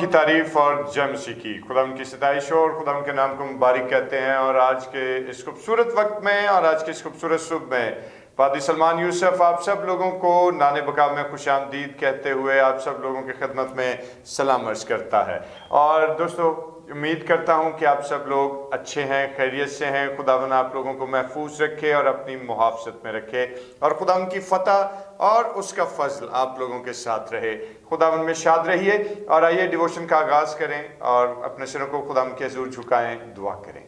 की तारीफ और जय मसीह की। खुदा की सताइश हो और खुदा के नाम को मुबारक कहते हैं। और आज के इस खूबसूरत वक्त में और आज के इस खूबसूरत सुबह में पादी सलमान यूसुफ आप सब लोगों को नाने बकाब में खुश आमदीद कहते हुए आप सब लोगों की खिदमत में सलाम अर्ज करता है। और दोस्तों, उम्मीद करता हूं कि आप सब लोग अच्छे हैं, खैरियत से हैं। खुदावन आप लोगों को महफूज रखे और अपनी मुहाफ़ज़त में रखे और खुदावन की फतह और उसका फजल आप लोगों के साथ रहे। खुदावन में शाद रहिए। और आइए डिवोशन का आगाज़ करें और अपने सिरों को खुदावन के हज़ूर झुकाएं, दुआ करें।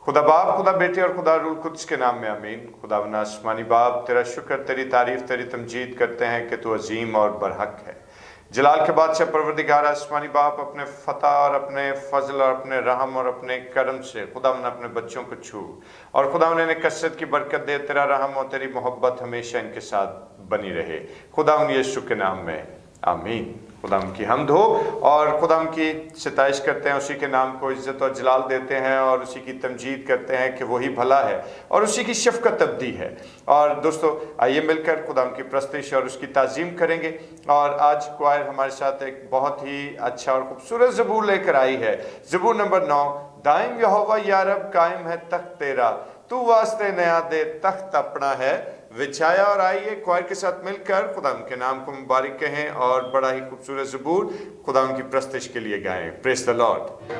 खुदा बाप, खुदा बेटे और खुदा रूह कुद्स के नाम में आमीन। खुदावन आसमानी बाप, तेरा शुक्र, तेरी तारीफ़, तेरी तमजीद करते हैं कि तू अजीम और बरहक है। जलाल के बादशाह परवरदिगार आसमानी बाप, अपने फतह और अपने फजल और अपने रहम और अपने करम से खुदावन अपने बच्चों को छू और खुदावन इन्हें कसरत की बरकत दे। तेरा रहम और तेरी मोहब्बत हमेशा इनके साथ बनी रहे। खुदावन यीशु के नाम में आमीन। खुदावन की हम्द हो और खुदावन की सताइश करते हैं, उसी के नाम को इज्जत और जलाल देते हैं और उसी की तमजीद करते हैं कि वही भला है और उसी की शफ़क़त अबदी है। और दोस्तों, आइए मिलकर खुदावन की प्रस्तिश और उसकी ताज़ीम करेंगे। और आज क्वायर हमारे साथ एक बहुत ही अच्छा और ख़ूबसूरत ज़बूर लेकर आई है। ज़बूर नंबर 9। दाइम यहोवा या रब, कायम है तख्त तेरा, तू वास्ते नया दे, तख्त अपना है विछाया। और आइए क्वायर के साथ मिलकर खुदा के नाम को मुबारक कहें और बड़ा ही खूबसूरत ज़बूर खुदा की प्रस्तिश के लिए गाएं। Praise the Lord.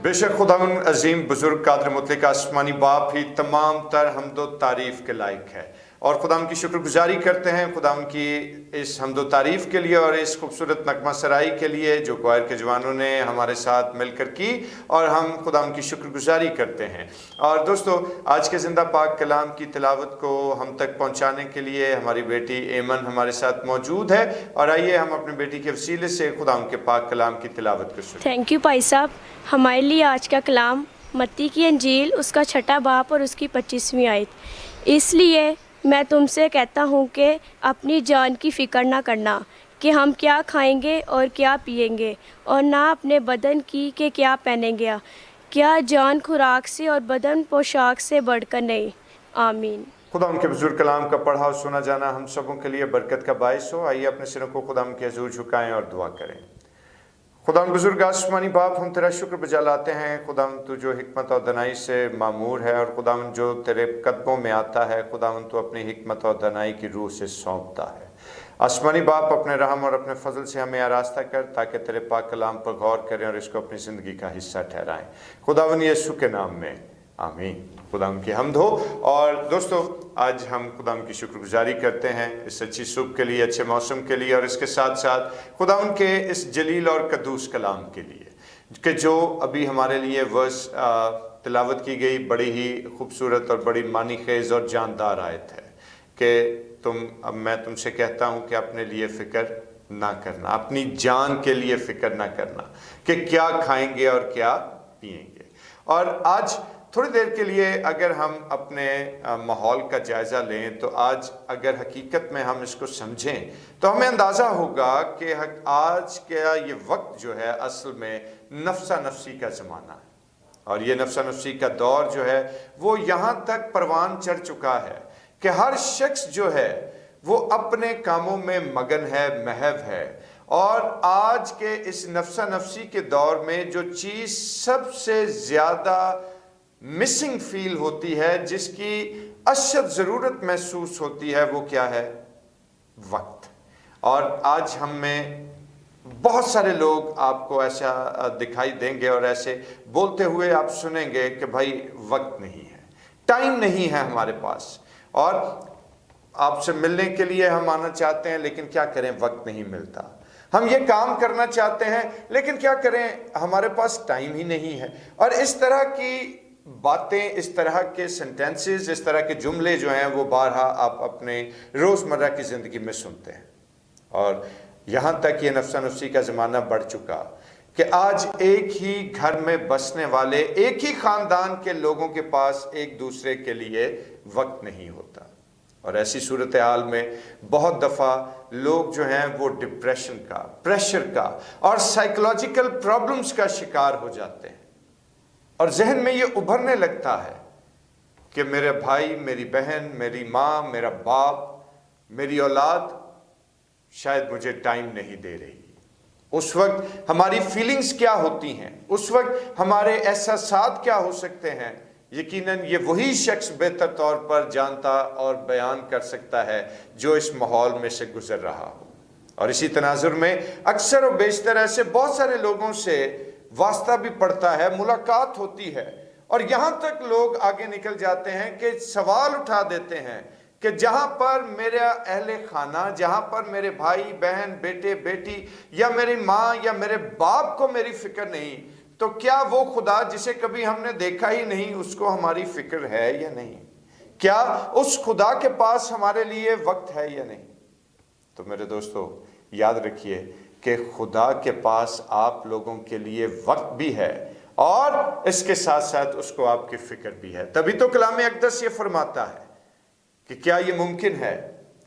बेशक खुदावन अजीम बुजुर्ग कादर मुतलक आसमानी बाप ही तमाम तर हम्दो तारीफ़ के लायक है। اور خدا کی شکر گزاری کرتے ہیں خدا کی اس حمد و تعریف کے لیے اور اس خوبصورت نغمہ سرائی کے لیے جو کوائر کے جوانوں نے ہمارے ساتھ مل کر کی، اور ہم خدا کی شکر گزاری کرتے ہیں۔ اور دوستو، آج کے زندہ پاک کلام کی تلاوت کو ہم تک پہنچانے کے لیے ہماری بیٹی ایمن ہمارے ساتھ موجود ہے، اور آئیے ہم اپنے بیٹی کے وسیلے سے خدا کے پاک کلام کی تلاوت کو سنیں۔ تھینک یو بھائی صاحب۔ ہمارے لیے آج کا کلام متی کی انجیل اس کا 6واں باب اور اس کی 25ویں آیت۔ اس لیے میں تم سے کہتا ہوں کہ اپنی جان کی فکر نہ کرنا کہ ہم کیا کھائیں گے اور کیا پیئیں گے، اور نہ اپنے بدن کی کہ کیا پہنیں گے۔ کیا جان خوراک سے اور بدن پوشاک سے بڑھ کر نہیں؟ آمین۔ خدا ان کے بزرگ کلام کا پڑھا اور سنا جانا ہم سبوں کے لیے برکت کا باعث ہو۔ آئیے اپنے سروں کو خدا کے حضور جھکائیں اور دعا کریں۔ خدا بزرگ آسمانی باپ، ہم تیرا شکر بجا لاتے ہیں خدا تو جو حکمت اور دنائی سے معمور ہے، اور خدا جو تیرے قدموں میں آتا ہے، خدا تو اپنی حکمت اور دنائی کی روح سے سونپتا ہے۔ آسمانی باپ، اپنے رحم اور اپنے فضل سے ہمیں آراستہ کر تاکہ تیرے پاک کلام پر غور کریں اور اس کو اپنی زندگی کا حصہ ٹھہرائیں، خداوند یسوع کے نام میں آمین۔ خدا ان کی حمد ہو۔ اور دوستو، آج ہم خدا ان کی شکر گزاری کرتے ہیں اس اچھی صبح کے لیے، اچھے موسم کے لیے، اور اس کے ساتھ ساتھ خدا ان کے اس جلیل اور قدوس کلام کے لیے کہ جو ابھی ہمارے لیے ورس تلاوت کی گئی، بڑی ہی خوبصورت اور بڑی معنی خیز اور جاندار آیت ہے کہ اب میں تم سے کہتا ہوں کہ اپنے لیے فکر نہ کرنا، اپنی جان کے لیے فکر نہ کرنا کہ کیا کھائیں گے اور کیا پئیں گے۔ اور آج تھوڑی دیر کے لیے اگر ہم اپنے ماحول کا جائزہ لیں تو آج اگر حقیقت میں ہم اس کو سمجھیں تو ہمیں اندازہ ہوگا کہ آج کا یہ وقت جو ہے اصل میں نفسا نفسی کا زمانہ ہے، اور یہ نفسا نفسی کا دور جو ہے وہ یہاں تک پروان چڑھ چکا ہے کہ ہر شخص جو ہے وہ اپنے کاموں میں مگن ہے، محو ہے۔ اور آج کے اس نفسا نفسی کے دور میں جو چیز سب سے زیادہ مسنگ فیل ہوتی ہے، جس کی اشد ضرورت محسوس ہوتی ہے، وہ کیا ہے؟ وقت۔ اور آج ہم میں بہت سارے لوگ آپ کو ایسا دکھائی دیں گے اور ایسے بولتے ہوئے آپ سنیں گے کہ بھائی وقت نہیں ہے، ٹائم نہیں ہے ہمارے پاس، اور آپ سے ملنے کے لیے ہم آنا چاہتے ہیں لیکن کیا کریں، وقت نہیں ملتا۔ ہم یہ کام کرنا چاہتے ہیں لیکن کیا کریں، ہمارے پاس ٹائم ہی نہیں ہے۔ اور اس طرح کی باتیں، اس طرح کے سینٹینسز، اس طرح کے جملے جو ہیں وہ بارہا آپ اپنے روزمرہ کی زندگی میں سنتے ہیں، اور یہاں تک یہ نفسا نفسی کا زمانہ بڑھ چکا کہ آج ایک ہی گھر میں بسنے والے، ایک ہی خاندان کے لوگوں کے پاس ایک دوسرے کے لیے وقت نہیں ہوتا۔ اور ایسی صورتحال میں بہت دفعہ لوگ جو ہیں وہ ڈپریشن کا، پریشر کا اور سائیکولوجیکل پرابلمز کا شکار ہو جاتے ہیں، اور ذہن میں یہ ابھرنے لگتا ہے کہ میرے بھائی، میری بہن، میری ماں، میرا باپ، میری اولاد شاید مجھے ٹائم نہیں دے رہی۔ اس وقت ہماری فیلنگز کیا ہوتی ہیں، اس وقت ہمارے احساسات کیا ہو سکتے ہیں، یقیناً یہ وہی شخص بہتر طور پر جانتا اور بیان کر سکتا ہے جو اس ماحول میں سے گزر رہا ہو۔ اور اسی تناظر میں اکثر و بیشتر ایسے بہت سارے لوگوں سے واسطہ بھی پڑتا ہے، ملاقات ہوتی ہے، اور یہاں تک لوگ آگے نکل جاتے ہیں کہ سوال اٹھا دیتے ہیں کہ جہاں پر میرا اہل خانہ، جہاں پر میرے بھائی بہن، بیٹے بیٹی، یا میری ماں یا میرے باپ کو میری فکر نہیں، تو کیا وہ خدا جسے کبھی ہم نے دیکھا ہی نہیں اس کو ہماری فکر ہے یا نہیں؟ کیا اس خدا کے پاس ہمارے لیے وقت ہے یا نہیں؟ تو میرے دوستو، یاد رکھیے کہ خدا کے پاس آپ لوگوں کے لیے وقت بھی ہے، اور اس کے ساتھ ساتھ اس کو آپ کی فکر بھی ہے۔ تبھی تو کلام اقدس یہ فرماتا ہے کہ کیا یہ ممکن ہے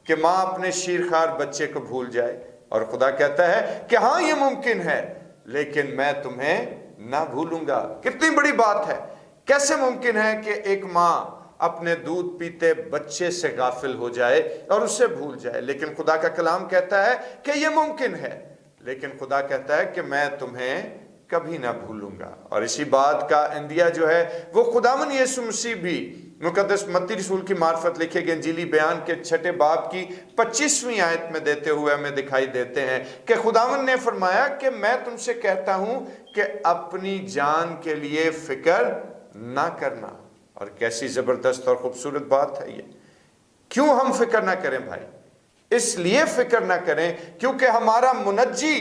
کہ ماں اپنے شیرخوار بچے کو بھول جائے؟ اور خدا کہتا ہے کہ ہاں یہ ممکن ہے، لیکن میں تمہیں نہ بھولوں گا۔ کتنی بڑی بات ہے! کیسے ممکن ہے کہ ایک ماں اپنے دودھ پیتے بچے سے غافل ہو جائے اور اسے بھول جائے؟ لیکن خدا کا کلام کہتا ہے کہ یہ ممکن ہے، لیکن خدا کہتا ہے کہ میں تمہیں کبھی نہ بھولوں گا۔ اور اسی بات کا اندیا جو ہے وہ خداوند یسوع مسیح بھی مقدس متی رسول کی معرفت لکھے گئے انجیلی بیان کے 6 باب کی 25ویں آیت میں دیتے ہوئے ہمیں دکھائی دیتے ہیں کہ خداوند نے فرمایا کہ میں تم سے کہتا ہوں کہ اپنی جان کے لیے فکر نہ کرنا۔ اور کیسی زبردست اور خوبصورت بات ہے یہ क्यों हम फिक्र ना करें भाई? इसलिए फिक्र ना करें क्योंकि हमारा मुनज्जी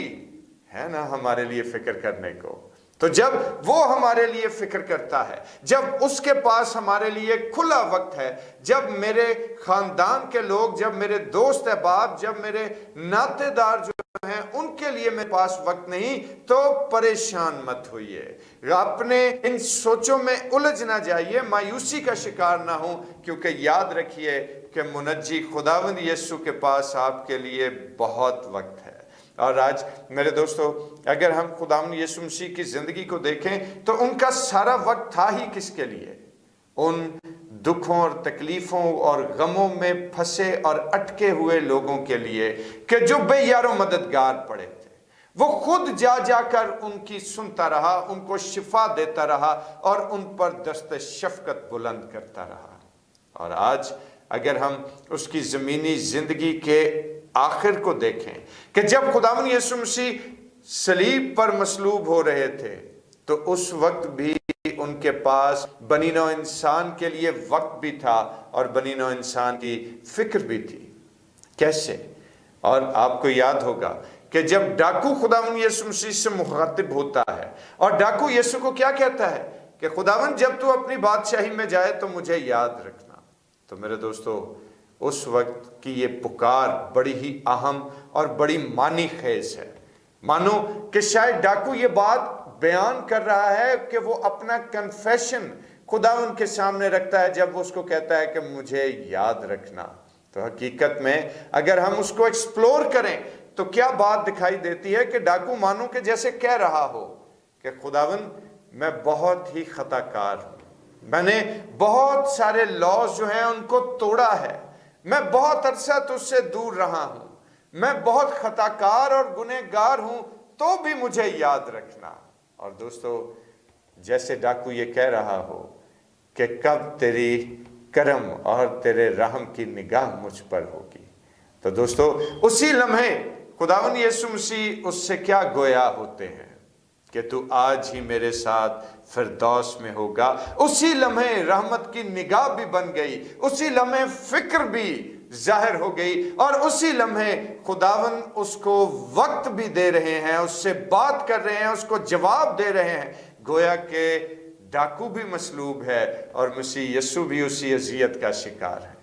है ना हमारे लिए फिक्र करने को। तो जब वो हमारे लिए फिक्र करता है, जब उसके पास हमारे लिए खुला वक्त है, जब मेरे खानदान के लोग, जब मेरे दोस्त अहबाब, जब मेरे नातेदार जो हैं उनके लिए मेरे पास वक्त नहीं, तो परेशान मत होइए, अपने इन सोचों में उलझ ना जाइए, मायूसी का शिकार ना हो, क्योंकि याद रखिए कि मुनज्जी खुदावंद यीशु के पास आपके लिए बहुत वक्त है। और आज मेरे दोस्तों, अगर हम खुदावंद यीशु मसीह की जिंदगी को देखें तो उनका सारा वक्त था ही किसके लिए? उन दुखों और तकलीफों और गमों में फंसे और अटके हुए लोगों के लिए कि जो बेयारो मददगार पड़े थे। वो खुद जा जाकर उनकी सुनता रहा, उनको शिफा देता रहा और उन पर दस्त शफकत बुलंद करता रहा। और आज अगर हम उसकी ज़मीनी ज़िंदगी के आखिर को देखें कि जब खुदावंद यीशु मसीह सलीब पर मसलूब हो रहे थे, तो उस वक्त भी उनके पास बनी नौ इंसान के लिए वक्त भी था और बनी नौ इंसान की फिक्र भी थी। कैसे? और आपको याद होगा कि जब डाकू खुदावंद यीशु मसीह से मुखातिब होता है और डाकू यीशु को क्या कहता है कि खुदावंद जब तू अपनी बादशाही में जाए तो मुझे याद रखना। तो मेरे दोस्तों, उस वक्त की ये पुकार बड़ी ही अहम और बड़ी मानी खेज है। मानो कि शायद डाकू ये बात बयान कर रहा है कि वो अपना कन्फेशन खुदावंद के सामने रखता है जब वो उसको कहता है कि मुझे याद रखना। तो हकीकत में अगर हम उसको एक्सप्लोर करें तो क्या बात दिखाई देती है कि डाकू मानो कि जैसे कह रहा हो कि खुदावंद मैं बहुत ही खताकार हूँ, मैंने बहुत सारे लॉज जो हैं उनको तोड़ा है, मैं बहुत अरसा तुझसे दूर रहा हूँ, मैं बहुत खताकार और गुनहगार हूँ, तो भी मुझे याद रखना। और दोस्तों, जैसे डाकू ये कह रहा हो कि कब तेरी करम और तेरे रहम की निगाह मुझ पर होगी, तो दोस्तों उसी लम्हे खुदावंद यीशु मसीह उससे क्या गोया होते हैं कि तू आज ही मेरे साथ फिरदौस में होगा। उसी लम्हे रहमत की निगाह भी बन गई, उसी लम्हे फिक्र भी जाहिर हो गई और उसी लम्हे खुदावंद उसको वक्त भी दे रहे हैं, उससे बात कर रहे हैं, उसको जवाब दे रहे हैं। गोया के डाकू भी मसलूब है और मसीह यीशु भी उसी अजियत का शिकार है।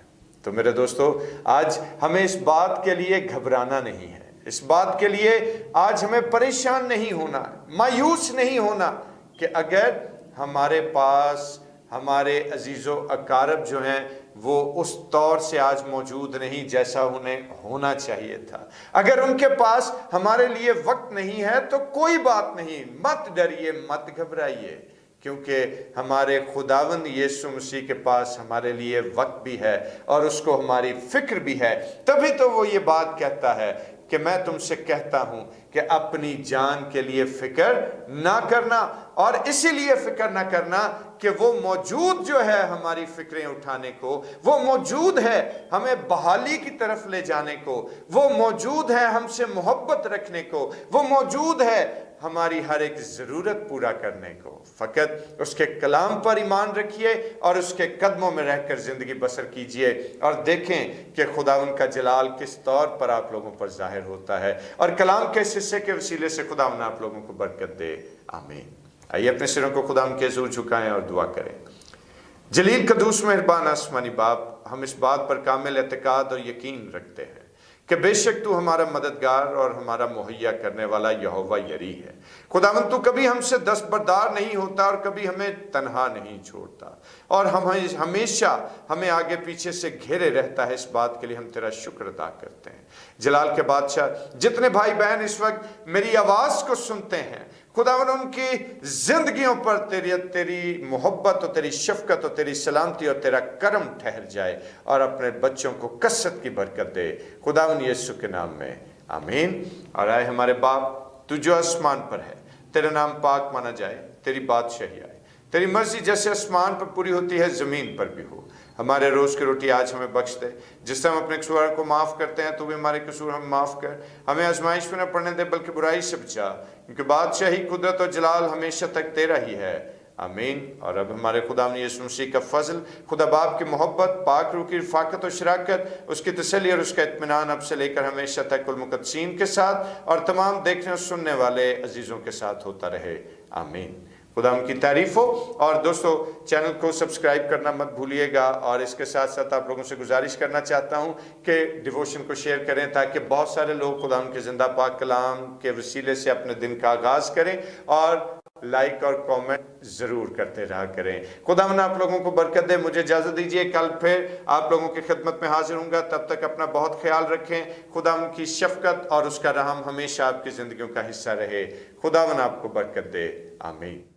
तो मेरे दोस्तों, आज हमें इस बात के लिए घबराना नहीं है, इस बात के लिए आज हमें परेशान नहीं होना, मायूस नहीं होना कि अगर हमारे पास हमारे अजीज़ो अकारब जो हैं वो उस तौर से आज मौजूद नहीं जैसा उन्हें होना चाहिए था। अगर उनके पास हमारे लिए वक्त नहीं है तो कोई बात नहीं, मत डरिए, मत घबराइए, क्योंकि हमारे खुदावंद यीशु मसीह के पास हमारे लिए वक्त भी है और उसको हमारी फिक्र भी है। तभी तो वो ये बात कहता है कि मैं तुमसे कहता हूं कि अपनी जान के लिए फिक्र ना करना, और इसीलिए फिक्र ना करना कि वो मौजूद जो है हमारी फिक्रें उठाने को, वो मौजूद है हमें बहाली की तरफ ले जाने को, वो मौजूद है हमसे मोहब्बत रखने को, वो मौजूद है हमारी हर एक ज़रूरत पूरा करने को। फ़कत उसके कलाम पर ईमान रखिए और उसके कदमों में रहकर ज़िंदगी बसर कीजिए और देखें कि खुदा उनका जलाल किस तौर पर आप लोगों पर जाहिर होता है, और कलाम के इस हिस्से के वसीले से खुदा आप लोगों को बरकत दे। आमीन। आइए अपने सिरों को खुदा के हुज़ूर झुकाएं और दुआ करें। जलील कदूस मेहरबान आसमानी बाप, हम इस बात पर कामिल एतकाद और यकीन रखते हैं कि बेशक तू हमारा मददगार और हमारा मुहैया करने वाला यहोवा यरी है। खुदावंद तू कभी हमसे दस्तबरदार नहीं होता और कभी हमें तन्हा नहीं छोड़ता, और हम हमेशा हमें आगे पीछे से घेरे रहता है। इस बात के लिए हम तेरा शुक्र अदा करते हैं। जलाल के बादशाह, जितने भाई बहन इस वक्त मेरी आवाज़ को सुनते हैं, खुदावंद उनकी जिंदगियों पर तेरी मोहब्बत और तेरी शफकत और तेरी सलामती और तेरा करम ठहर जाए और अपने बच्चों को कसरत की बरकत दे, खुदावंद यीशु के नाम में आमीन। और आए हमारे बाप, तू जो आसमान पर है, तेरा नाम पाक माना जाए, तेरी बादशाही आए, तेरी मर्जी जैसे आसमान पर पूरी होती है ज़मीन पर भी हो। हमारे रोज़ की रोटी आज हमें बख्श दे, जिससे हम अपने कसूर को माफ़ करते हैं, तू भी हमारे कसूर हमें माफ़ कर। हमें आजमाइश में न पड़ने दे बल्कि बुराई से बचा, क्योंकि बादशाही, कुदरत और जलाल हमेशा तक तेरा ही है। आमीन। और अब हमारे खुदा यीशु मसीह का फजल, खुदा बाप की मोहब्बत, पाक रूह की रफ़ाकत और शराकत, उसकी तसल्ली और उसका इत्मीनान अब से लेकर हमेशा तक कुल मुक़द्दसीन के साथ और तमाम देखने और सुनने वाले अजीज़ों के साथ होता रहे। आमीन। खुदा उनकी तारीफ हो। और दोस्तों, चैनल को सब्सक्राइब करना मत भूलिएगा। और इसके साथ साथ आप लोगों से गुजारिश करना चाहता हूँ कि डिवोशन को शेयर करें, ताकि बहुत सारे लोग खुदा उनके ज़िंदा पाक कलाम के वसीले से अपने दिन का आगाज़ करें और लाइक और कमेंट ज़रूर करते रहा करें। खुदावंद आप लोगों को बरकत दे। मुझे इजाज़त दीजिए, कल फिर आप लोगों की खिदमत में हाजिर हूँगा। तब तक अपना बहुत ख्याल रखें। खुदावंद की शफ़क़त और उसका रहम हमेशा आपकी ज़िंदगियों का हिस्सा रहे। खुदावंद आपको बरकत दे। आमीन।